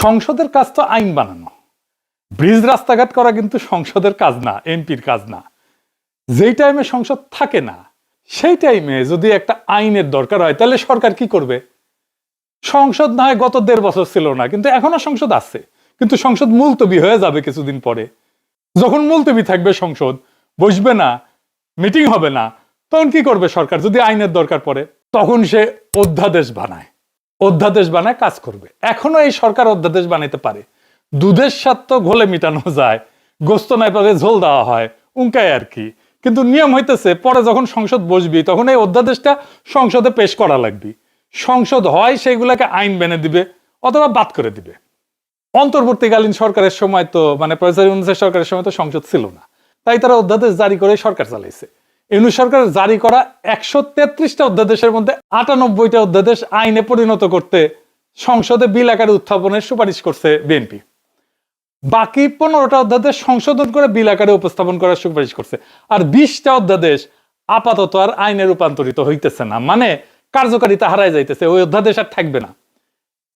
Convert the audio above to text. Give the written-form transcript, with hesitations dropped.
সংসদের কাজ তো আইন বানানো, ব্রিজ রাস্তাঘাট করা কিন্তু সংসদের কাজ না, এমপির কাজ না। যেই টাইমে সংসদ থাকে না সেই টাইমে যদি একটা আইনের দরকার হয় তাহলে সরকার কি করবে? সংসদ না হয় গত 1.5 বছর ছিল না, কিন্তু এখনো সংসদ আছে, কিন্তু সংসদ মুলতবি হয়ে যাবে কিছুদিন পরে। যখন মুলতবি থাকবে, সংসদ বসবে না, মিটিং হবে না, তখন কি করবে সরকার? যদি আইনের দরকার পড়ে তখন সে অধ্যাদেশ বানায় কাজ করবে। এখনো এই সরকার অধ্যাদেশ বানাইতে পারে। দুধের স্বাদ তো ঘোলে মিটানো যায়, গোস্ত নাই পাবে ঝোল দেওয়া হয়, উঙ্কায় আর কি। কিন্তু নিয়ম হইতেছে পরে যখন সংসদ বসবি তখন এই অধ্যাদেশটা সংসদে পেশ করা লাগবে। সংসদ হয় সেইগুলাকে আইন বেনে দিবে অথবা বাদ করে দিবে। অন্তর্বর্তীকালীন সরকারের সময় তো প্রফেসর ইউনূসের সরকারের সময় তো সংসদ ছিল না, তাই তারা অধ্যাদেশ জারি করে সরকার চালাইছে। ইউনূস সরকার জারি করা 133টা অধ্যাদেশের মধ্যে 98টা অধ্যাদেশ আইনে পরিণত করতে সংসদে বিল আকারে উত্থাপনের সুপারিশ করছে বিএনপি। বাকি 15টা অধ্যাদেশ সংশোধন করে বিল আকারে উপস্থাপন করার সুপারিশ করছে। আর 20টা অধ্যাদেশ আপাতত আর আইনে রূপান্তরিত হইতেছে না, কার্যকারিতা হারায় যাইতেছে, ওই অধ্যাদেশ আর থাকবে না।